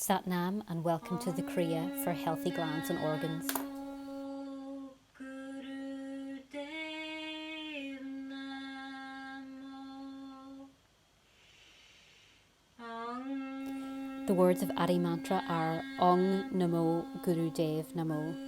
Sat Nam and welcome to the Krya for healthy glands and organs. The words of Adi Mantra are Ong Namo Guru Dev Namo.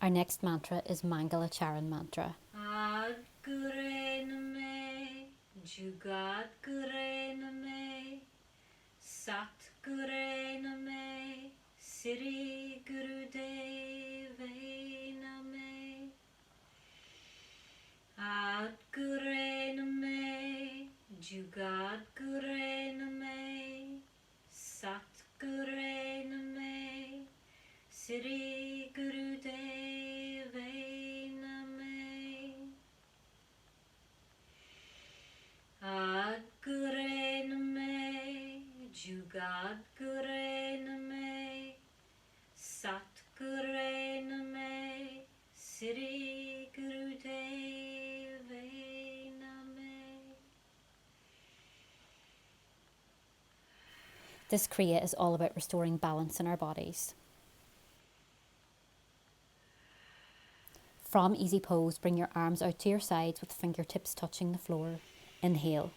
Our next mantra is Mangala Charan mantra. Jugat Kure Name, Sat Kure Name, Siri Guru Deve Name, Ad Kure Name, Jugat Kure Name, Sat Kure Name, Siri Guru Deve Name, Ad Kure Name, Jugat Kure Name, Sat Kure Name, Siri Guru Deve Name. This Kriya is all about restoring balance in our bodies. From easy pose, bring your arms out to your sides with fingertips touching the floor. Inhale.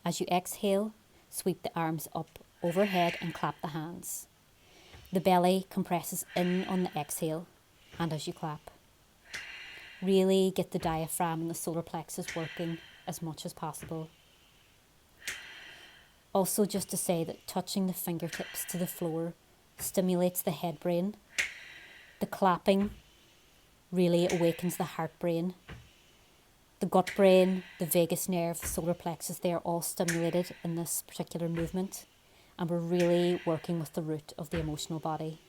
As you exhale, sweep the arms up overhead and clap the hands. The belly compresses in on the exhale and as you clap. Really get the diaphragm and the solar plexus working as much as possible. Also, just to say that touching the fingertips to the floor stimulates the head brain. The clapping really awakens the heart brain. The gut brain, the vagus nerve, the solar plexus, they are all stimulated in this particular movement. And we're really working with the root of the emotional body.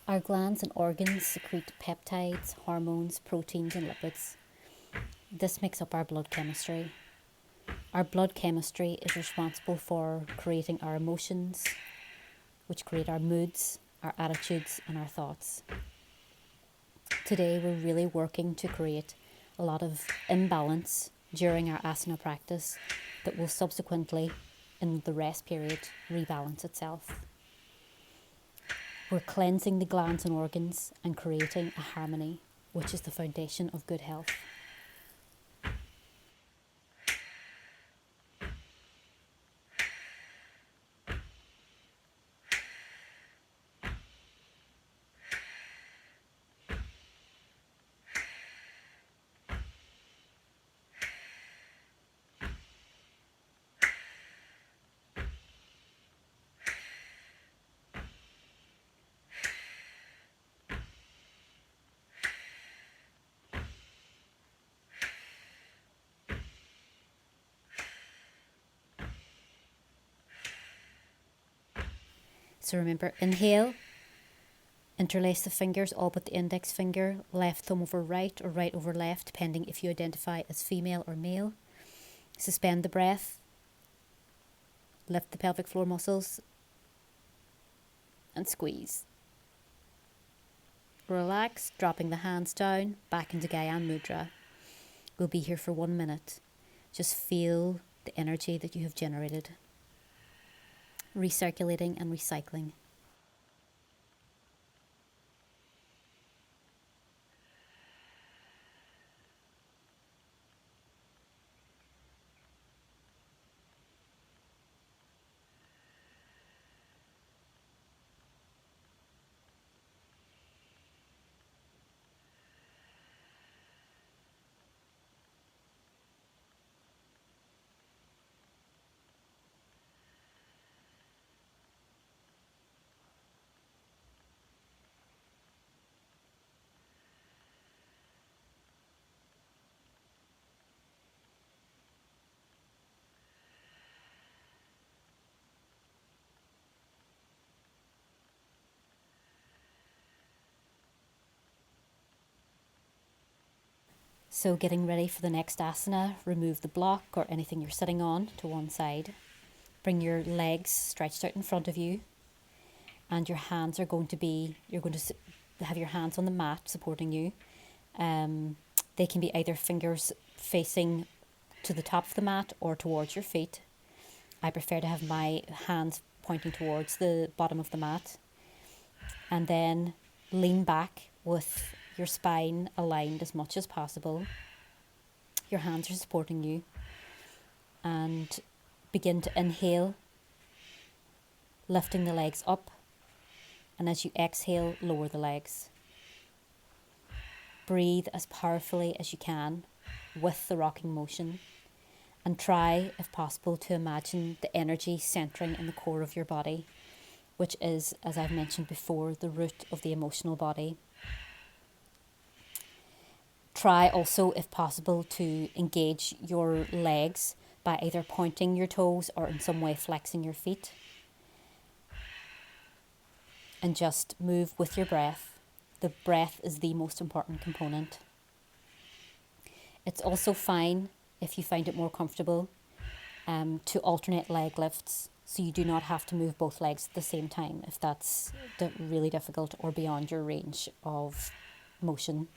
Our glands and organs secrete peptides, hormones, proteins and lipids. This makes up our blood chemistry. Our blood chemistry is responsible for creating our emotions, which create our moods, our attitudes and our thoughts. Today we're really working to create a lot of imbalance during our asana practice that will subsequently, in the rest period, rebalance itself. We're cleansing the glands and organs and creating a harmony, which is the foundation of good health. So remember, inhale, interlace the fingers, all but the index finger, left thumb over right or right over left, depending if you identify as female or male. Suspend the breath, lift the pelvic floor muscles, and squeeze. Relax, dropping the hands down, back into Gyan Mudra. We'll be here for 1 minute. Just feel the energy that you have generated. Recirculating and recycling. So getting ready for the next asana, remove the block or anything you're sitting on to one side. Bring your legs stretched out in front of you, and your hands are going to be, you're going to have your hands on the mat supporting you. They can be either fingers facing to the top of the mat or towards your feet. I prefer to have my hands pointing towards the bottom of the mat. And then lean back with your spine aligned as much as possible. Your hands are supporting you. And begin to inhale, lifting the legs up. And as you exhale, lower the legs. Breathe as powerfully as you can with the rocking motion. And try, if possible, to imagine the energy centering in the core of your body, which is, as I've mentioned before, the root of the emotional body. Try also, if possible, to engage your legs by either pointing your toes or in some way flexing your feet. And just move with your breath. The breath is the most important component. It's also fine, if you find it more comfortable, to alternate leg lifts, so you do not have to move both legs at the same time if that's really difficult or beyond your range of motion.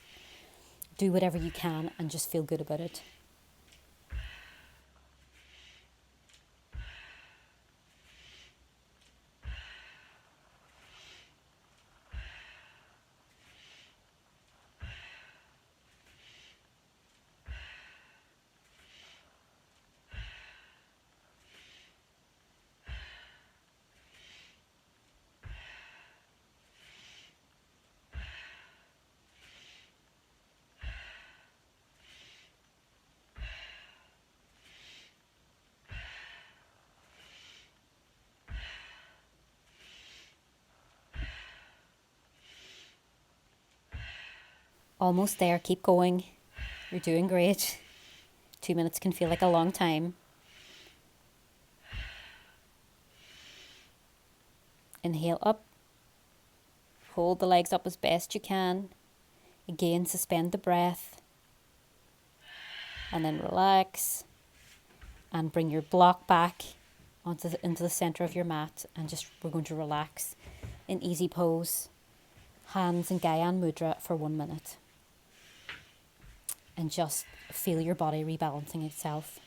Do whatever you can and just feel good about it. Almost there, keep going. You're doing great. 2 minutes can feel like a long time. Inhale up. Hold the legs up as best you can. Again, suspend the breath. And then relax. And bring your block back into the center of your mat. And we're going to relax in easy pose. Hands in Gyan Mudra for 1 minute. And just feel your body rebalancing itself.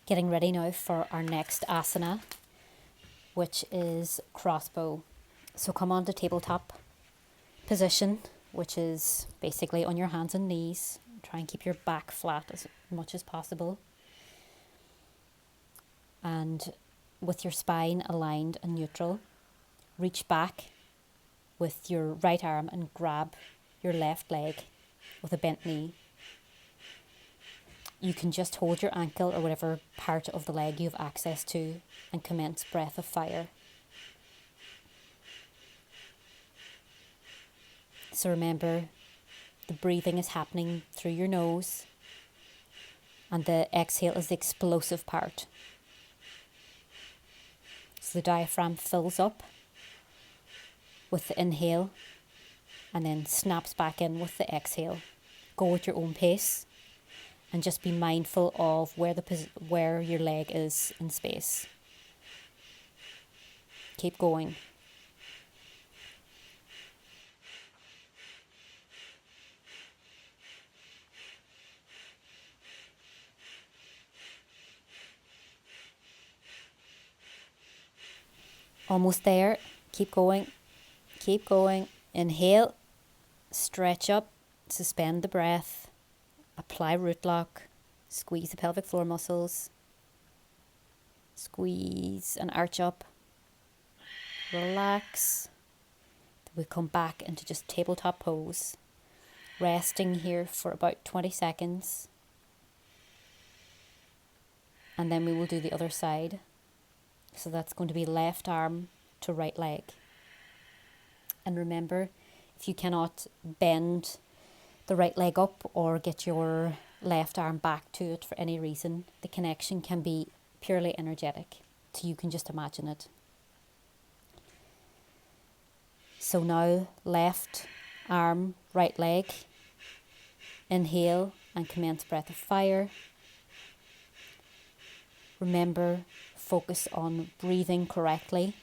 Getting ready now for our next asana, which is crossbow. So come on to tabletop position, which is basically on your hands and knees. Try and keep your back flat as much as possible. And with your spine aligned and neutral, reach back with your right arm and grab your left leg with a bent knee. You can just hold your ankle or whatever part of the leg you have access to and commence breath of fire. So remember, the breathing is happening through your nose and the exhale is the explosive part. So the diaphragm fills up with the inhale and then snaps back in with the exhale. Go at your own pace. And just be mindful of where your leg is in space. Keep going. Almost there. Keep going. Keep going. Inhale. Stretch up. Suspend the breath. Apply root lock. Squeeze the pelvic floor muscles. Squeeze and arch up. Relax. We come back into just tabletop pose. Resting here for about 20 seconds. And then we will do the other side. So that's going to be left arm to right leg. And remember, if you cannot bend the right leg up or get your left arm back to it for any reason, the connection can be purely energetic. So you can just imagine it. So now left arm, right leg. Inhale and commence breath of fire. Remember, focus on breathing correctly,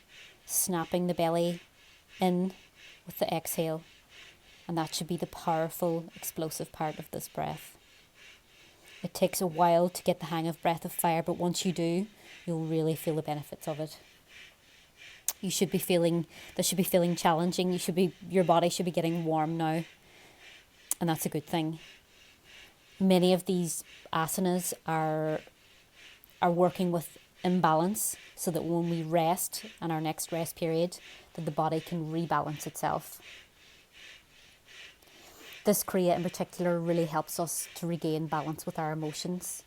snapping the belly in with the exhale. And that should be the powerful, explosive part of this breath. It takes a while to get the hang of breath of fire, but once you do, you'll really feel the benefits of it. This should be feeling challenging. Your body should be getting warm now. And that's a good thing. Many of these asanas are working with imbalance, so that when we rest and our next rest period, that the body can rebalance itself. This Kriya in particular really helps us to regain balance with our emotions,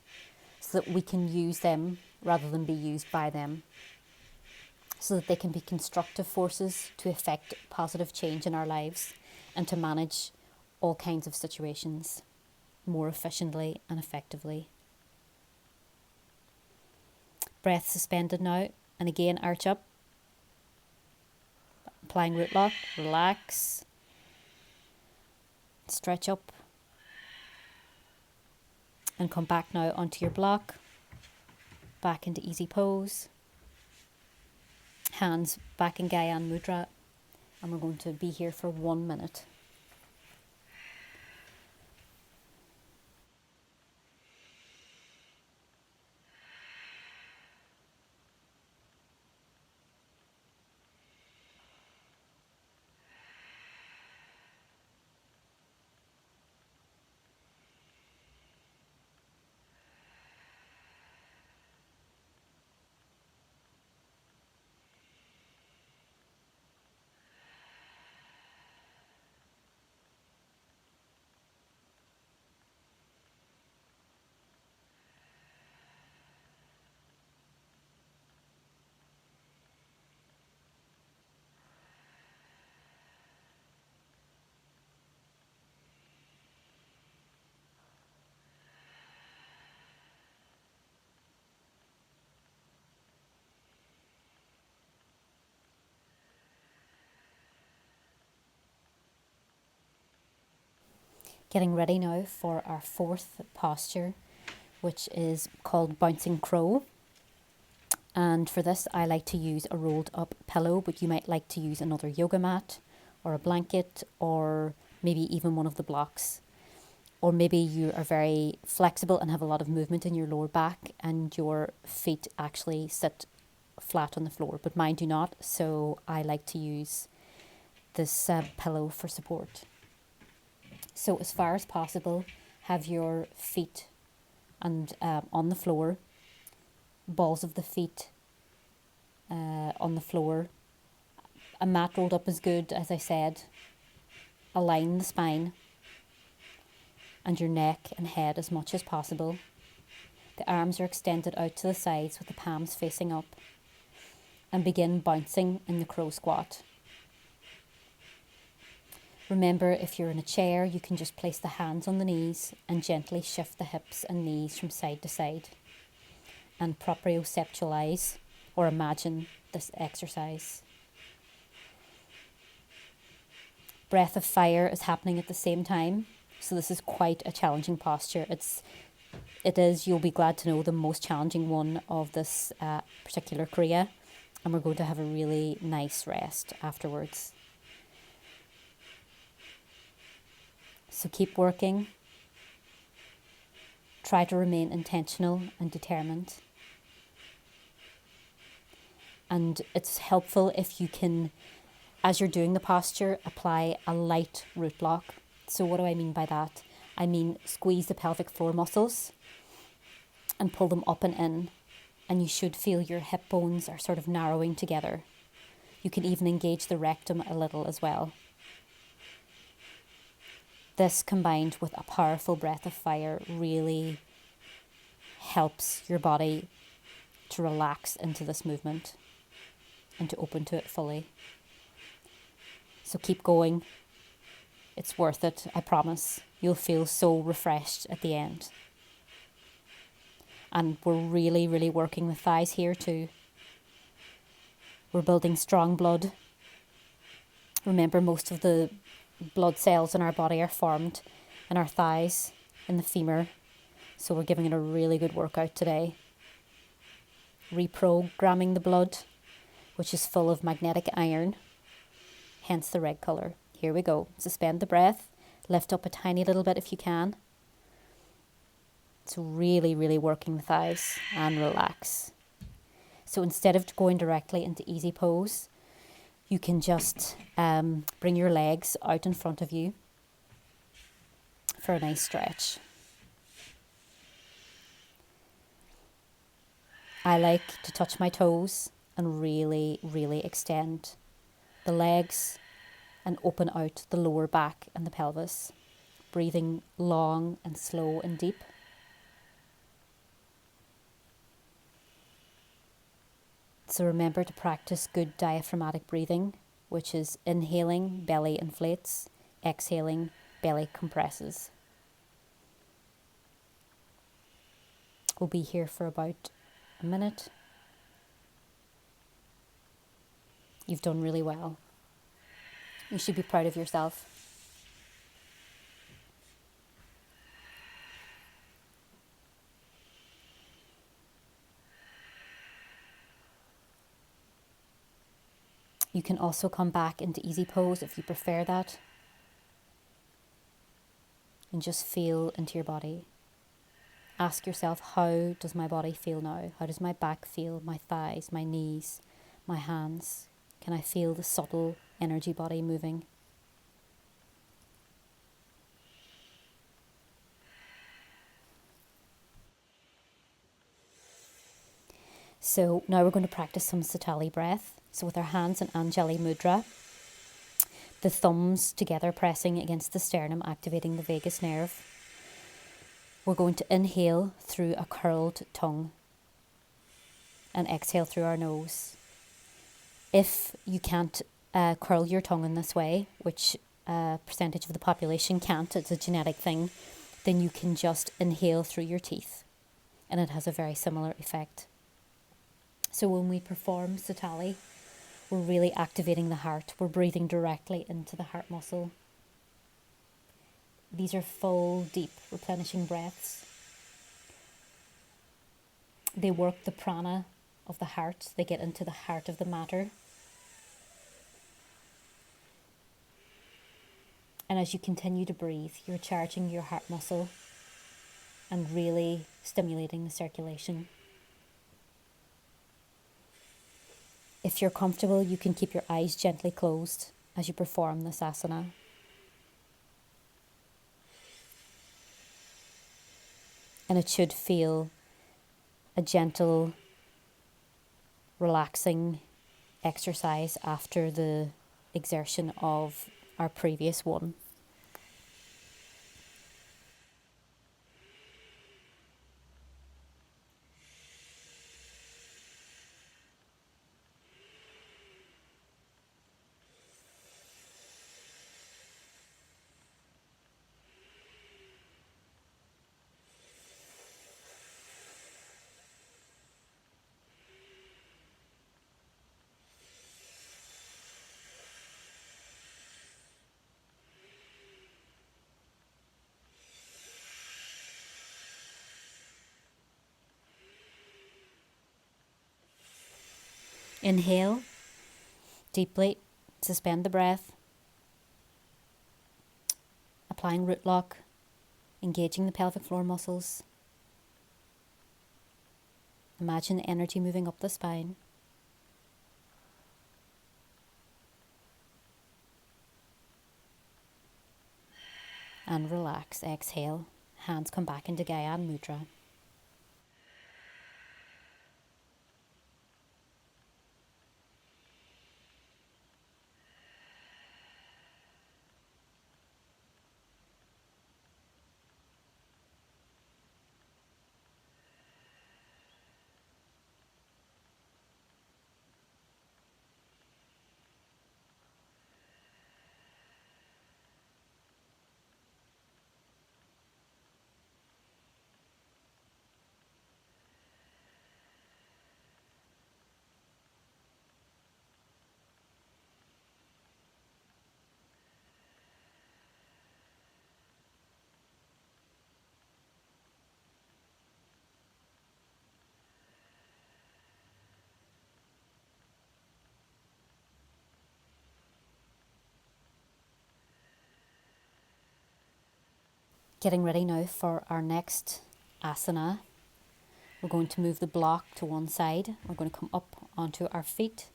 so that we can use them rather than be used by them, so that they can be constructive forces to effect positive change in our lives and to manage all kinds of situations more efficiently and effectively. Breath suspended now, and again arch up. Applying root lock, relax. Stretch up. And come back now onto your block. Back into easy pose. Hands back in Gyan Mudra. And we're going to be here for 1 minute. Getting ready now for our fourth posture, which is called Bouncing Crow. And for this, I like to use a rolled up pillow, but you might like to use another yoga mat or a blanket or maybe even one of the blocks. Or maybe you are very flexible and have a lot of movement in your lower back and your feet actually sit flat on the floor, but mine do not. So I like to use this pillow for support. So as far as possible, have your feet and on the floor, balls of the feet on the floor. A mat rolled up is good, as I said. Align the spine and your neck and head as much as possible. The arms are extended out to the sides with the palms facing up. And begin bouncing in the crow squat. Remember, if you're in a chair, you can just place the hands on the knees and gently shift the hips and knees from side to side. And proprioceptualize or imagine this exercise. Breath of fire is happening at the same time. So this is quite a challenging posture. It is, you'll be glad to know, the most challenging one of this particular Kriya. And we're going to have a really nice rest afterwards. So keep working. Try to remain intentional and determined. And it's helpful if you can, as you're doing the posture, apply a light root lock. So what do I mean by that? I mean squeeze the pelvic floor muscles and pull them up and in. And you should feel your hip bones are sort of narrowing together. You can even engage the rectum a little as well. This combined with a powerful breath of fire really helps your body to relax into this movement and to open to it fully. So keep going. It's worth it, I promise. You'll feel so refreshed at the end. And we're really, really working the thighs here too. We're building strong blood. Remember, most of the blood cells in our body are formed in our thighs, in the femur. So we're giving it a really good workout today. Reprogramming the blood, which is full of magnetic iron, hence the red colour. Here we go. Suspend the breath. Lift up a tiny little bit if you can. It's really, really working the thighs, and relax. So instead of going directly into easy pose, you can just bring your legs out in front of you for a nice stretch. I like to touch my toes and really, really extend the legs and open out the lower back and the pelvis, breathing long and slow and deep. So remember to practice good diaphragmatic breathing, which is inhaling, belly inflates, exhaling, belly compresses. We'll be here for about a minute. You've done really well. You should be proud of yourself. You can also come back into easy pose if you prefer that. And just feel into your body. Ask yourself, how does my body feel now? How does my back feel, my thighs, my knees, my hands? Can I feel the subtle energy body moving? So now we're going to practice some Satali breath. So with our hands in Anjali Mudra, the thumbs together pressing against the sternum, activating the vagus nerve. We're going to inhale through a curled tongue and exhale through our nose. If you can't curl your tongue in this way, which percentage of the population can't, it's a genetic thing, then you can just inhale through your teeth, and it has a very similar effect. So when we perform Satali, we're really activating the heart. We're breathing directly into the heart muscle. These are full, deep, replenishing breaths. They work the prana of the heart. They get into the heart of the matter. And as you continue to breathe, you're charging your heart muscle and really stimulating the circulation. If you're comfortable, you can keep your eyes gently closed as you perform this asana. And it should feel a gentle, relaxing exercise after the exertion of our previous one. Inhale deeply, suspend the breath, applying root lock, engaging the pelvic floor muscles. Imagine the energy moving up the spine. and relax. Exhale. Hands come back into Gyan Mudra. Getting ready now for our next asana. We're going to move the block to one side. We're going to come up onto our feet.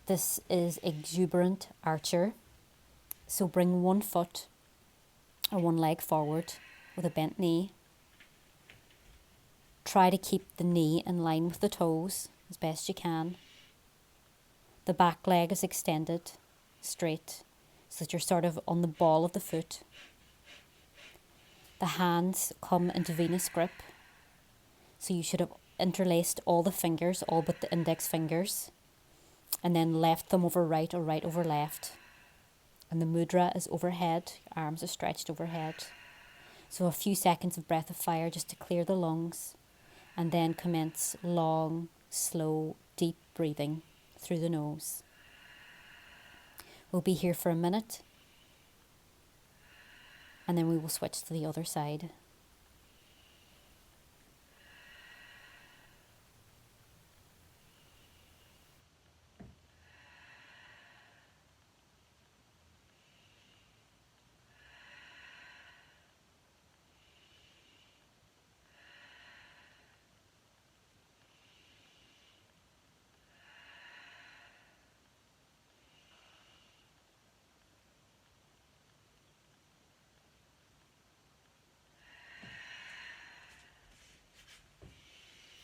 This is exuberant archer. So bring one foot or one leg forward with a bent knee. Try to keep the knee in line with the toes as best you can. The back leg is extended straight so that you're sort of on the ball of the foot. The hands come into Venus grip. So you should have interlaced all the fingers, all but the index fingers, and then left them over right or right over left. And the mudra is overhead, arms are stretched overhead. So a few seconds of breath of fire just to clear the lungs, and then commence long, slow, deep breathing through the nose. We'll be here for a minute, and then we will switch to the other side.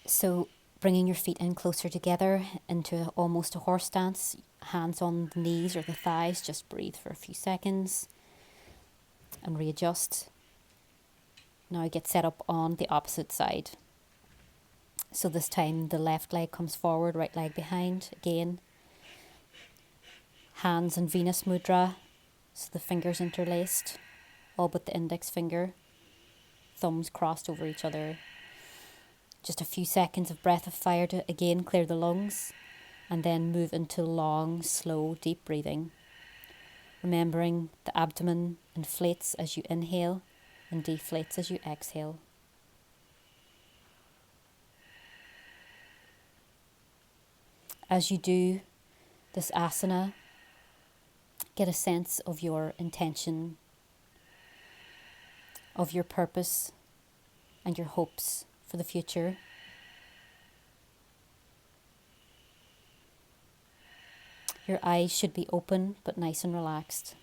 So bringing your feet in closer together into almost a horse stance, hands on the knees or the thighs, just breathe for a few seconds and readjust. Now get set up on the opposite side. So this time the left leg comes forward, right leg behind. Again, hands in Venus mudra, so the fingers interlaced, all but the index finger, thumbs crossed over each other. Just a few seconds of breath of fire to again clear the lungs, and then move into long, slow, deep breathing. Remembering the abdomen inflates as you inhale and deflates as you exhale. As you do this asana, get a sense of your intention, of your purpose and your hopes for the future. Your eyes should be open but nice and relaxed.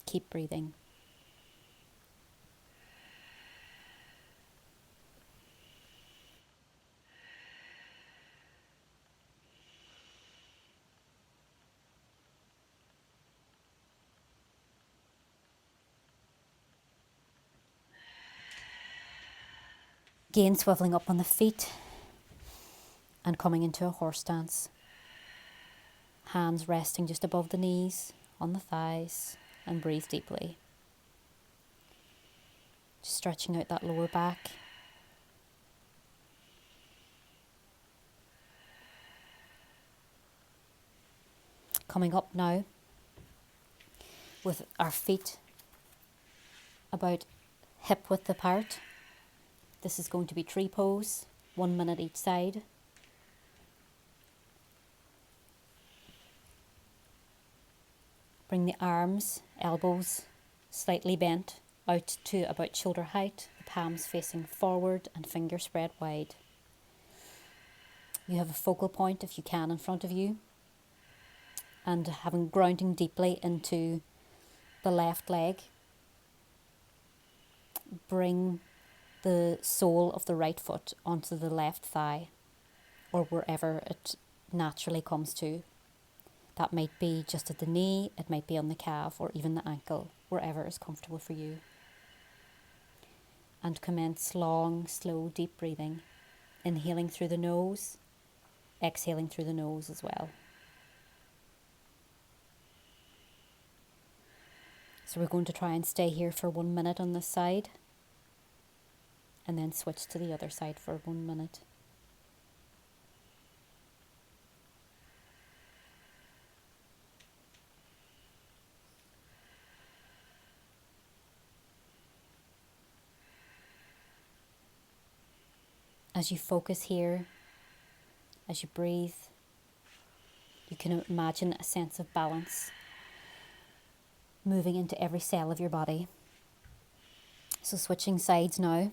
Keep breathing. Again, swiveling up on the feet and coming into a horse stance. Hands resting just above the knees, on the thighs, and breathe deeply. Just stretching out that lower back. Coming up now with our feet about hip width apart. This is going to be tree pose, 1 minute each side. Bring the arms, elbows slightly bent out to about shoulder height, the palms facing forward and fingers spread wide. You have a focal point if you can in front of you. and having grounding deeply into the left leg. Bring the sole of the right foot onto the left thigh, or wherever it naturally comes to. That might be just at the knee, it might be on the calf, or even the ankle, wherever is comfortable for you. And commence long, slow, deep breathing, inhaling through the nose, exhaling through the nose as well. So we're going to try and stay here for 1 minute on this side, and then switch to the other side for 1 minute. As you focus here, as you breathe, you can imagine a sense of balance moving into every cell of your body. So switching sides now,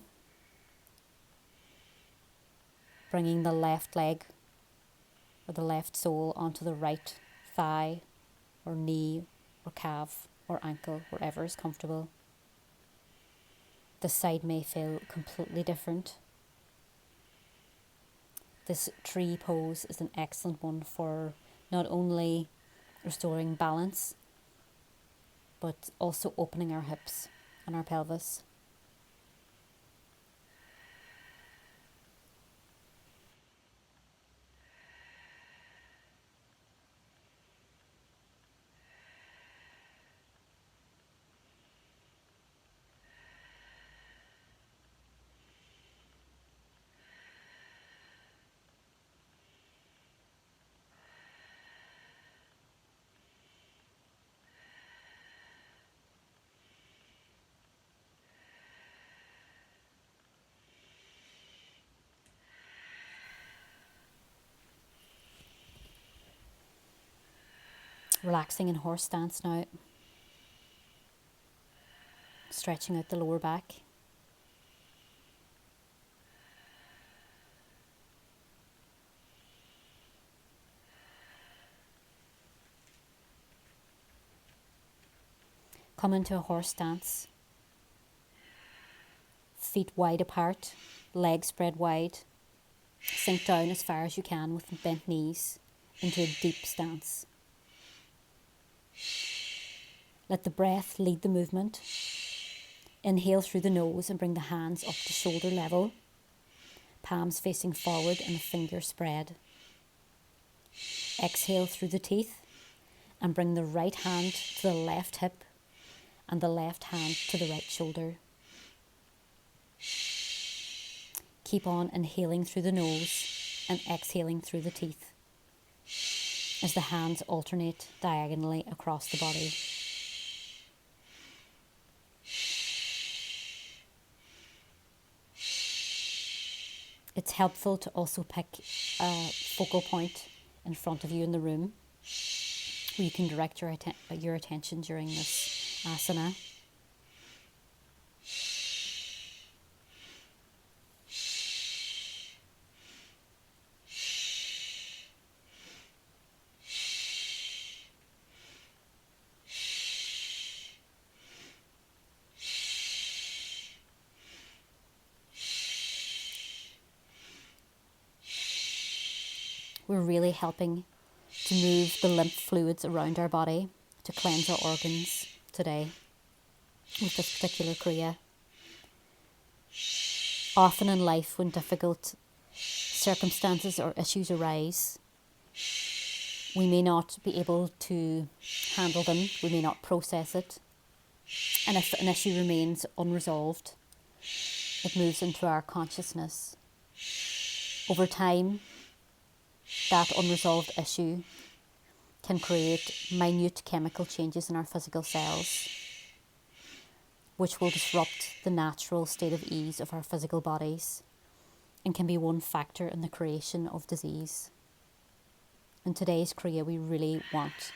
bringing the left leg or the left sole onto the right thigh or knee or calf or ankle, wherever is comfortable. This side may feel completely different. This tree pose is an excellent one for not only restoring balance, but also opening our hips and our pelvis. Relaxing in horse stance now. Stretching out the lower back. Come into a horse stance. Feet wide apart, legs spread wide. Sink down as far as you can with bent knees into a deep stance. Let the breath lead the movement. Inhale through the nose and bring the hands up to shoulder level. Palms facing forward and a finger spread. Exhale through the teeth and bring the right hand to the left hip and the left hand to the right shoulder. Keep on inhaling through the nose and exhaling through the teeth as the hands alternate diagonally across the body. It's helpful to also pick a focal point in front of you in the room where you can direct your attention during this asana. We're really helping to move the lymph fluids around our body to cleanse our organs today with this particular Krya. Often in life, when difficult circumstances or issues arise, we may not be able to handle them, we may not process it, and if an issue remains unresolved, it moves into our consciousness. Over time, that unresolved issue can create minute chemical changes in our physical cells, which will disrupt the natural state of ease of our physical bodies and can be one factor in the creation of disease. In today's Krya, we really want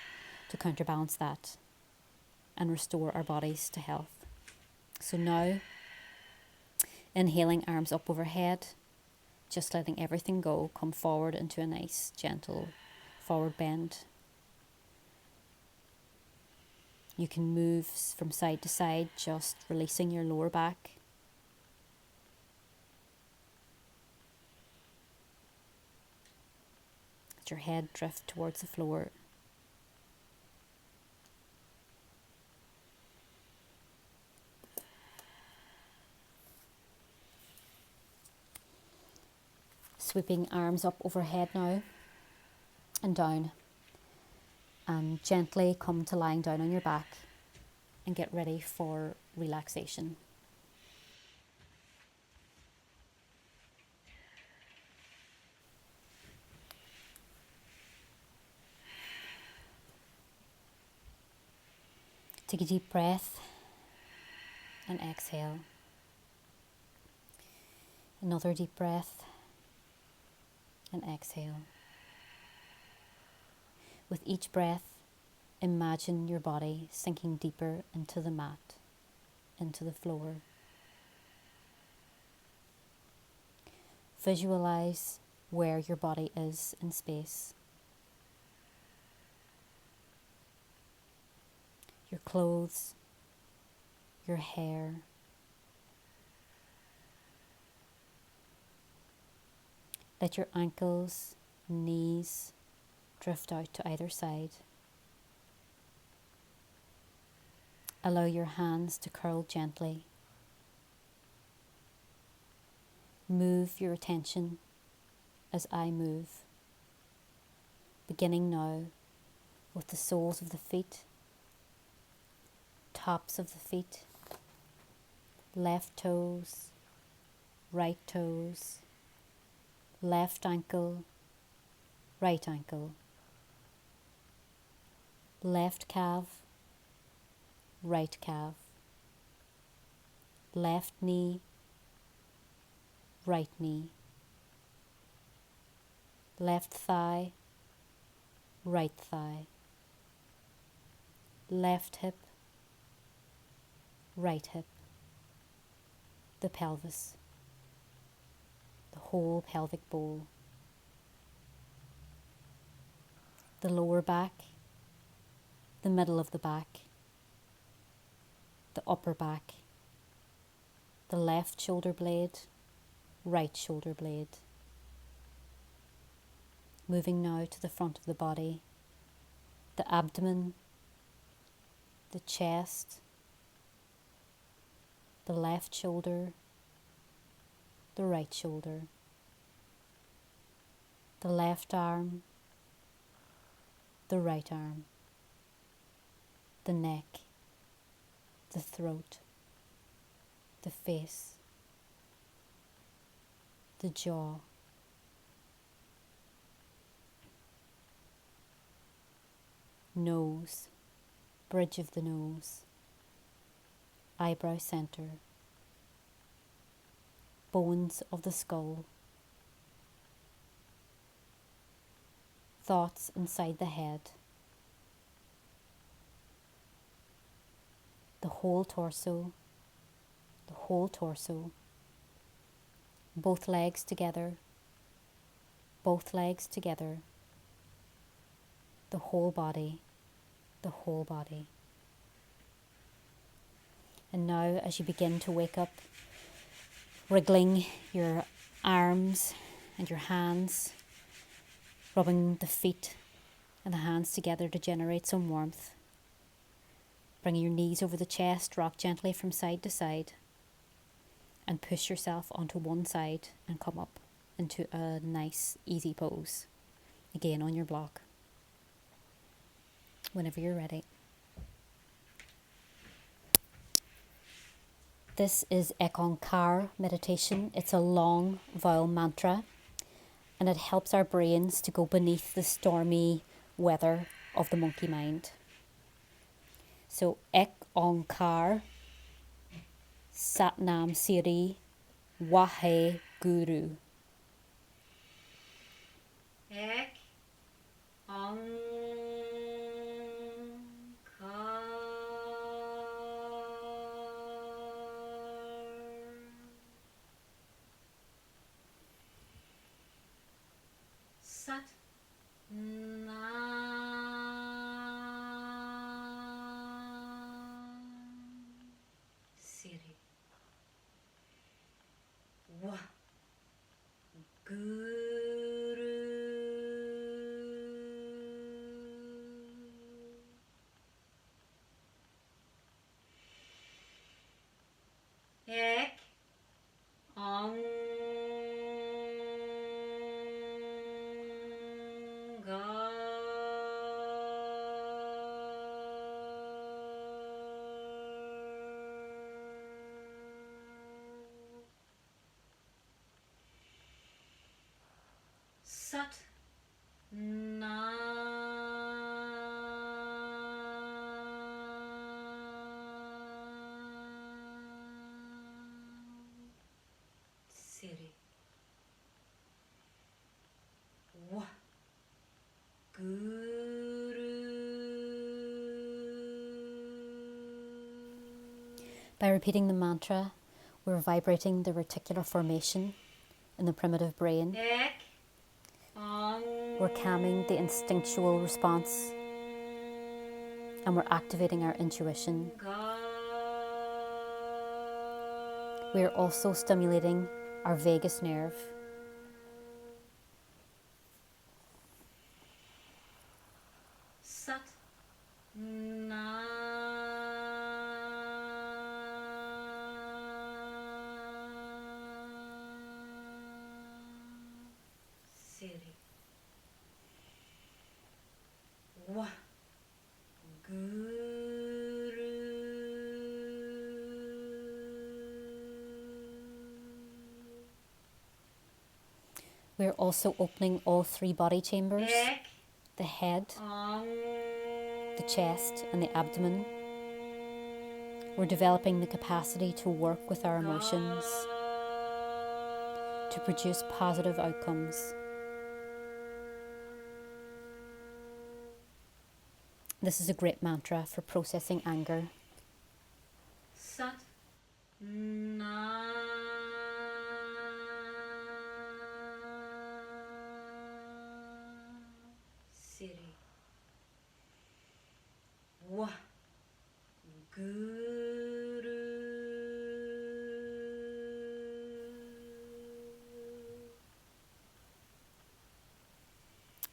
to counterbalance that and restore our bodies to health. So now, inhaling, arms up overhead, just letting everything go, come forward into a nice, gentle forward bend. You can move from side to side, just releasing your lower back. Let your head drift towards the floor. Sweeping arms up overhead now and down. And gently come to lying down on your back and get ready for relaxation. Take a deep breath and exhale. Another deep breath and exhale. With each breath, imagine your body sinking deeper into the mat, into the floor. Visualize where your body is in space. Your clothes, your hair. Let your ankles, knees drift out to either side. Allow your hands to curl gently. Move your attention as I move, beginning now with the soles of the feet, tops of the feet, left toes, right toes, left ankle, right ankle, left calf, right calf, left knee, right knee, left thigh, right thigh, left hip, right hip, the pelvis, the whole pelvic bowl, the lower back, the middle of the back, the upper back, the left shoulder blade, right shoulder blade. Moving now to the front of the body, the abdomen, the chest, the left shoulder, the right shoulder, the left arm, the right arm, the neck, the throat, the face, the jaw, nose, bridge of the nose, eyebrow center, bones of the skull, thoughts inside the head, the whole torso, both legs together, the whole body. And now as you begin to wake up, wriggling your arms and your hands, rubbing the feet and the hands together to generate some warmth. Bringing your knees over the chest, rock gently from side to side and push yourself onto one side and come up into a nice easy pose. Again on your block. Whenever you're ready. This is Ek Ong Kar meditation. It's a long vowel mantra and it helps our brains to go beneath the stormy weather of the monkey mind. So Ek Ong Kar, Sat Nam Siri, Wahe Guru. Ek Ong Kar. Sat Nam Wa Guru Ek Ong Sat Siri Wa Guru. By repeating the mantra, we're vibrating the reticular formation in the primitive brain. Ek Ong We're calming the instinctual response and we're activating our intuition. Kar. We are also stimulating our vagus nerve. Sat Siri Wa Guru. We're also opening all three body chambers, Ek the head, Ong the chest and the abdomen. We're developing the capacity to work with our emotions, to produce positive outcomes. This is a great mantra for processing anger. Sat Siri Wa Guru.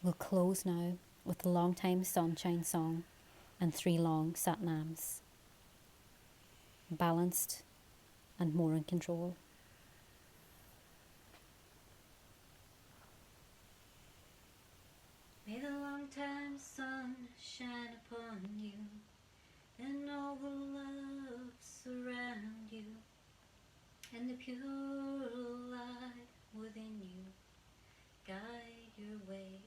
We'll close now with the Long Time Sunshine song and 3 long satnams. Balanced and more in control. May the long time sun shine upon you, and all the love surround you, and the pure light within you guide your way